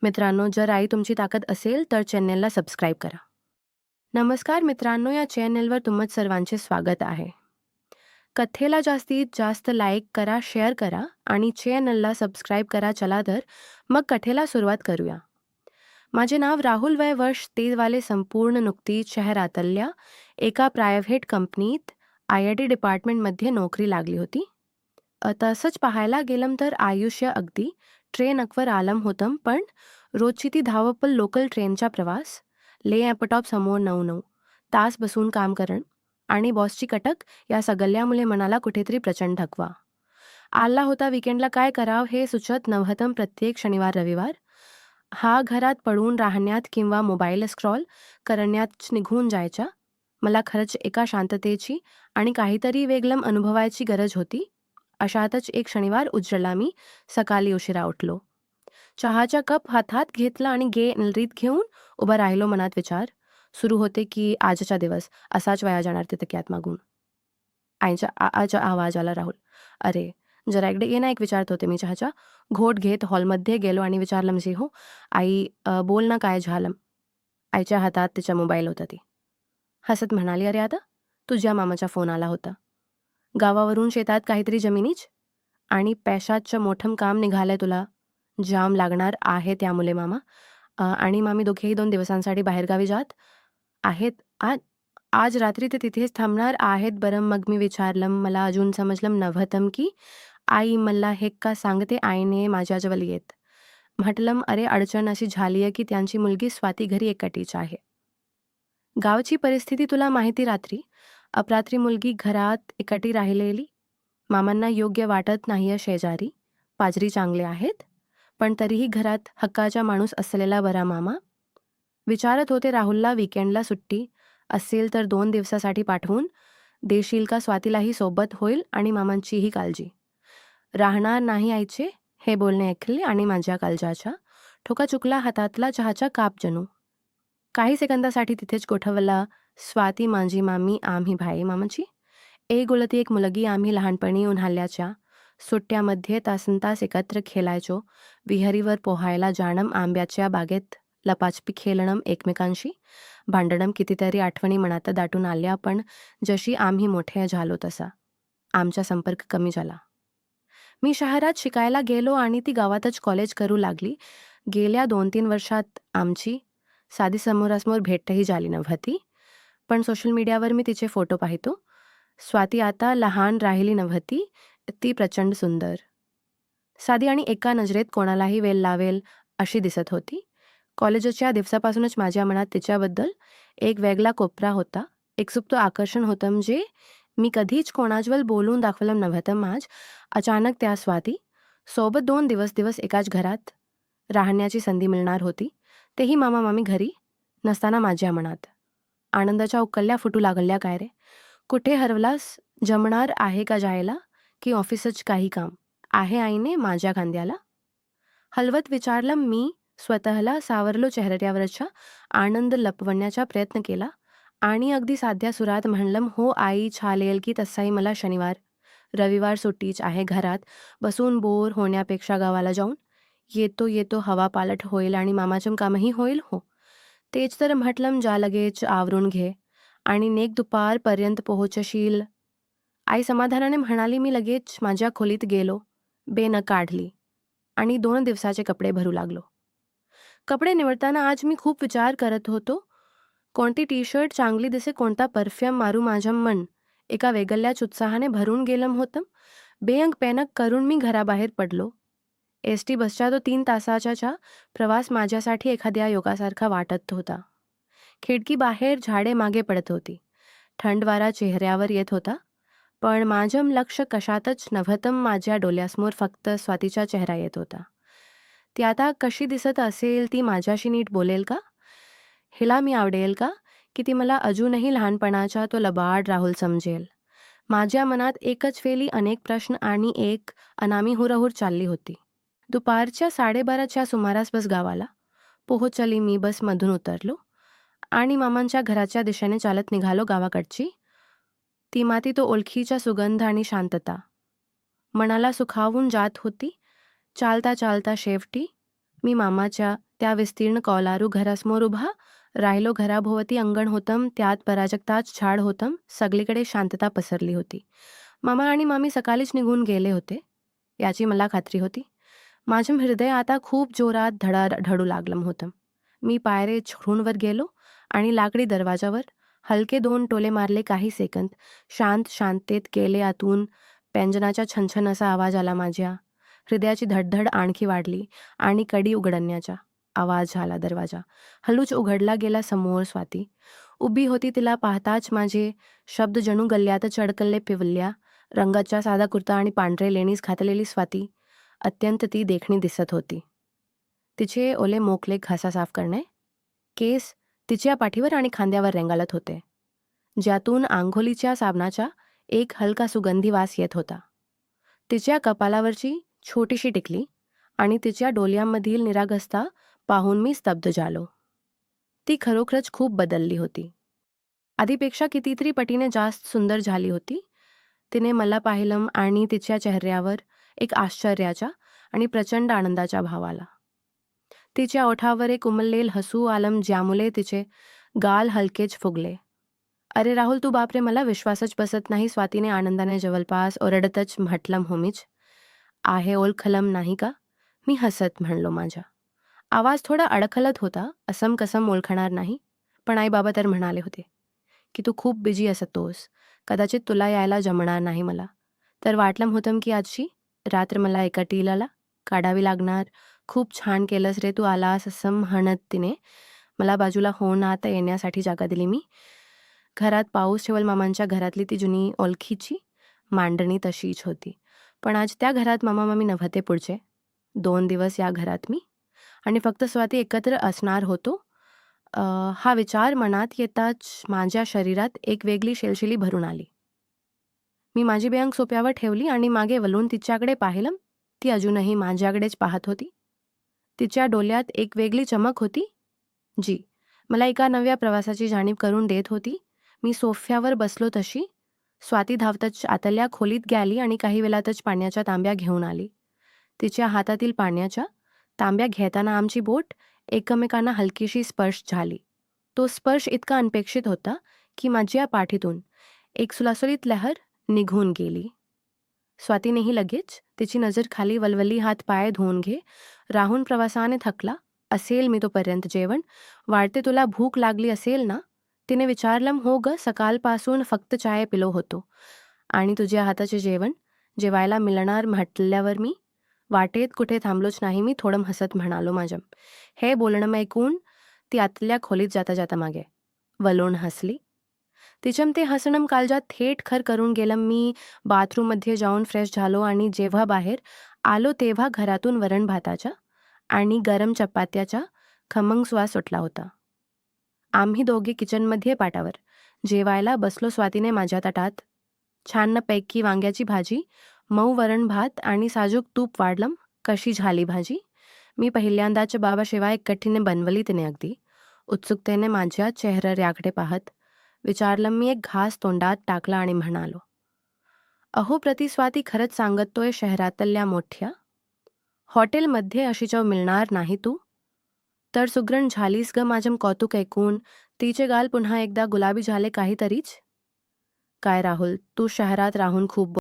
मित्रांनो, जर आई तुमची ताकद असेल तर चॅनेलला सबस्क्राईब करा. नमस्कार मित्रांनो, या चॅनेलवर तुमचं सर्वांचे स्वागत आहे. कथेला जास्तीत जास्त लाईक करा, शेअर करा आणि चॅनलला सबस्क्राईब करा. चला तर मग कथेला सुरुवात करूया. माझे नाव राहुल, वय वर्ष 30 वाले, संपूर्ण नुकतीच शहरातल्या एका प्रायव्हेट कंपनीत IIT डिपार्टमेंटमध्ये नोकरी लागली होती. तसंच पाहायला गेलं तर आयुष्य अगदी ट्रेनवर आलम होतं, पण रोजची ती धावपळ, लोकल ट्रेनचा प्रवास, लॅपटॉप समोर 9-9 तास बसून काम करणं आणि बॉसची कटक, या सगळ्यामुळे मनाला कुठेतरी प्रचंड थकवा आला होता. विकेंडला काय करावं हे सुचत नव्हतं. प्रत्येक शनिवार रविवार हा घरात पडून राहण्यात किंवा मोबाईल स्क्रॉल करण्यात निघून जायचा. मला खरंच एका शांततेची आणि काहीतरी वेगळं अनुभवायची गरज होती. अशातच एक शनिवार उजळला. मी सकाळी उशिरा उठलो, चहाचा कप हातात घेतला आणि रीत घेऊन उभं राहिलो. मनात विचार सुरू होते की आजचा दिवस असाच वाया जाणार. तिथे क्यात मागून आईचा आवाज आला. राहुल, अरे जरा इकडे ये ना, एक विचारत होते मी. चहाचा घोट घेत हॉलमध्ये गेलो आणि विचारलं, जी हो आई, बोल ना, काय झालं. आईच्या हातात तिचा मोबाईल होता. ती हसत म्हणाली, अरे आता तुझ्या मामाचा फोन आला होता. गावावरून शेतात काहीतरी जमिनीच आणि पैशाचं मोठं काम निघालंय, तुला जाम लागणार आहे त्यामुळे मामा आणि मामी दोघेही 2 दिवसांसाठी बाहेरगावी जात आहेत. आज रात्री ते तिथेच थांबणार आहेत. बरं, मग मी विचारलं. मला अजून समजलं नव्हतं की आई मला हे का सांगते. आईने माझ्याजवळ येत म्हटलं, अरे अडचण अशी झाली आहे की त्यांची मुलगी स्वाती घरी एकटीच आहे. गावची परिस्थिती तुला माहिती. अपरात्री मुलगी घरात एकटी राहिलेली. मामांना योग्य वाटत नाहीये. शेजारी पाजरी चांगले आहेत, पण तरीही घरात हक्काचा माणूस असलेला बरा. मामा विचारत होते राहुलला विकेंडला सुट्टी असेल तर 2 दिवसासाठी पाठवून देशील का. स्वातीलाही सोबत होईल आणि मामांचीही काळजी राहणार नाही. आईचे हे बोलणे ऐकले आणि माझ्या काळजाचा ठोका चुकला. हातातला चहाचा काप जणू काही सेकंदासाठी तिथेच गोठवला. स्वाती, माझी मामी, आम्ही भाई. मामाची एक गुलती एक मुलगी. आम्ही लहानपणी उन्हाळ्याच्या सुट्ट्यामध्ये तासनतास एकत्र खेळायचो. विहिरीवर पोहायला जाणं, आंब्याच्या बागेत लपाछपी खेळणं, एकमेकांशी भांडणं. कितीतरी आठवणी मनात दाटून आल्या, पण जशी आम्ही मोठे झालो तसा आमचा संपर्क कमी झाला. मी शहरात शिकायला गेलो आणि ती गावातच कॉलेज करू लागली. गेल्या 2-3 वर्षात आमची साधी समोरासमोर भेटही झाली नव्हती, पण सोशल मीडियावर मी तिचे फोटो पाहतो. स्वाती आता लहान राहिली नव्हती. ती प्रचंड सुंदर, साधी आणि एका नजरेत कोणालाही वेल लावेल अशी दिसत होती. कॉलेजच्या दिवसापासूनच माझ्या मनात तिच्याबद्दल एक वेगळा कोपरा होता. एक सुप्त आकर्षण होतं जे मी कधीच कोणाजवळ बोलून दाखवलं नव्हतं. अचानक त्या स्वाती सोबत 2 दिवस एकाच घरात राहण्याची संधी मिळणार होती, तेही मामा मामी घरी नसताना. माझ्या मनात आनंदाच्या उकळल्या फुटू लागल्या. काय रे, कुठे हरवलास? जमणार आहे का जायला, की ऑफिसच काही काम आहे? आईने माझ्या खांद्याला हलवत विचारलं. मी स्वतःला सावरलो. चेहऱ्यावरचा आनंद लपवण्याचा प्रयत्न केला आणि अगदी साध्या सुरात म्हणलं, हो आई, चालेल की. तसाही मला शनिवार रविवार सुट्टीच आहे. घरात बसून बोर होण्यापेक्षा गावाला जाऊन येतो. हवा पालट होईल आणि मामाचं कामही होईल. हो तेच तर म्हटलं, जा लगेच आवरून घे आणि नेक दुपारपर्यंत पोहोचशील. आई समाधानाने म्हणाली. मी लगेच माझ्या खोलीत गेलो, बेन काढली आणि 2 दिवसाचे कपडे भरू लागलो. कपडे निवडताना आज मी खूप विचार करत होतो. कोणती टी-शर्ट चांगली दिसे, कोणता परफ्यूम मारू. माझं मन एका वेगळ्याच उत्साहाने भरून गेलं होतं. बेअंग पॅनक करून मी घराबाहेर पडलो. एसटी बसचा तो 3 तासाचा प्रवास माझ्यासाठी एखाद्या योगासारखा वाटत होता. खिडकी बाहेर झाडे मागे पडत होती. थंड वारा चेहऱ्यावर येत होता, पण माझं लक्ष कशातच नव्हतं. माझ्या डोळ्यासमोर फक्त स्वातीचा चेहरा येत होता. ती आता कशी दिसत असेल? ती माझ्याशी नीट बोलेल का? हिला मी आवडेल का? की ती मला अजूनही लहानपणाचा तो लबाड राहुल समजेल? माझ्या मनात एकच वेळी अनेक प्रश्न आणि एक अनामी हुरहुर चालली होती. दुपारच्या 12:30च्या सुमारास बस गावाला पोहोचली. मी बसमधून उतरलो आणि मामांच्या घराच्या दिशेने चालत निघालो. गावाकडची ती माती, तो ओळखीचा सुगंध आणि शांतता मनाला सुखावून जात होती. चालता चालता शेवटी मी मामाच्या त्या विस्तीर्ण कौलारू घरासमोर उभा राहिलो. घराभोवती अंगण होतं, त्यात पराजकताच झाड होतं. सगळीकडे शांतता पसरली होती. मामा आणि मामी सकाळीच निघून गेले होते याची मला खात्री होती. माझं हृदय आता खूप जोरात धडू लागलं होतं. मी पायरे चढून वर गेलो आणि लाकडी दरवाजावर हलके 2 टोले मारले. काही सेकंद शांततेत गेले. आतून पैंजणाचा छनछन असा आवाज आला. माझ्या हृदयाची धडधड आणखी वाढली आणि कडी उघडण्याचा आवाज झाला. दरवाजा हळूच उघडला गेला. समोर स्वाती उभी होती. तिला पाहताच माझे शब्द जणू गल्ल्यात अडकले. पिवल्या रंगाचा साधा कुर्ता आणि पांढरे लेणीस घातलेली स्वाती अत्यंत ती देखणी दिसत होती. तिचे ओले मोकले घासा साफ करणे केस तिच्या पाठीवर आणि खांद्यावर रेंगाळत होते, ज्यातून आंघोळीच्या साबणाचा एक हलका सुगंधी वास येत होता. तिच्या कपालावरची छोटीशी टिकली आणि तिच्या डोळ्यांमधील निरागसता पाहून मी स्तब्ध झालो. ती खरोखरच खूप बदलली होती. आधीपेक्षा कितीतरी पटीने जास्त सुंदर झाली होती. तिने मला पाहिलं आणि तिच्या चेहऱ्यावर एक आश्चर्याचा आणि प्रचंड आनंदाचा भाव आला. तिच्या ओठावर एक उमललेलं हसू आलं, ज्यामुळे तिचे गाल हलकेच फुगले. अरे राहुल, तू बापरे, मला विश्वासच बसत नाही, स्वातीने आनंदाने जवळपास ओरडतच म्हटलं. होमीच आहे, ओळखलं नाही का? मी हसत म्हणलो. माझा आवाज थोडा अडखळत होता. असम कसम ओळखणार नाही, पण आई बाबा तर म्हणाले होते की तू खूप बिझी असतोस, कदाचित तुला यायला जमणार नाही. मला तर वाटलं होतं की आजची रात्र मला एका टीलाला काढावी लागणार. खूप छान केलंस रे तू आलास, असं म्हणत तिने मला बाजूला होऊन आत येण्यासाठी जागा दिली. मी घरात पाऊस ठेवल. मामांच्या घरातली ती जुनी ओळखीची मांडणी तशीच होती, पण आज त्या घरात मामा मामी नव्हते. पुढचे 2 दिवस या घरात मी आणि फक्त स्वाती एकत्र असणार होतो. हा विचार मनात येताच माझ्या शरीरात एक वेगळी शेलशिली भरून आली. मी माझी बँक सोप्यावर ठेवली आणि मागे वळून तिच्याकडे पाहिलं. ती अजूनही माझ्याकडेच पाहत होती. तिच्या डोळ्यात एक वेगळी चमक होती, जी मला एका नव्या प्रवासाची जाणीव करून देत होती. मी सोफ्यावर बसलो तशी स्वाती धावतच आतल्या खोलीत गेली आणि काही वेळातच पाण्याच्या तांब्या घेऊन आली. तिच्या हातातील पाण्याच्या तांब्या घेताना आमची बोट एकमेकांना हलकीशी स्पर्श झाली. तो स्पर्श इतका अनपेक्षित होता की माझ्या पाठीतून एक सुलासुलीत लहर निघून गेली. स्वातीनेही लगेच तिची नजर खाली वळवली. हात पाय धुवून घे, राहून प्रवासाने थकला असेल मी तोपर्यंत. जेवण वाढते, तुला भूक लागली असेल ना, तिने विचारलं. हो ग, सकाळपासून फक्त चाय पिलो होतो आणि तुझ्या हाताचे जेवण जेवायला मिळणार म्हटल्यावर मी वाटेत कुठे थांबलोच नाही. मी थोडं हसत म्हणालो. माझं हे बोलणं ऐकून ती आतल्या खोलीत जाता जाता मागे वळून हसली. तिचं ते हसणं काळजात थेट खर करून गेलं. मी बाथरूममध्ये जाऊन फ्रेश झालो आणि जेव्हा बाहेर आलो तेव्हा घरातून वरण भाताच्या आणि गरम चपात्याचा खमंग सुवास सुटला होता. आम्ही दोघे किचनमध्ये पाटावर जेवायला बसलो. स्वातीने माझ्या ताटात छानपैकी वांग्याची भाजी, मऊ वरण भात आणि साजूक तूप वाढलं. कशी झाली भाजी? मी पहिल्यांदाच बाबाशिवाय एकटीने बनवली. तिने अगदी उत्सुकतेने माझ्या चेहऱ्याकडे पाहत विचारलं. मी एक घास तोंडात टाकला आणि म्हणालो, अहो प्रति स्वाती, खरंच सांगतोय, शहरातल्या मोठ्या हॉटेलमध्ये अशी चव मिळणार नाही. तू तर सुगरण झालीस ग. माझं कौतुक ऐकून तिचे गाल पुन्हा एकदा गुलाबी झाले. काहीतरीच काय राहुल, तू शहरात राहून खूप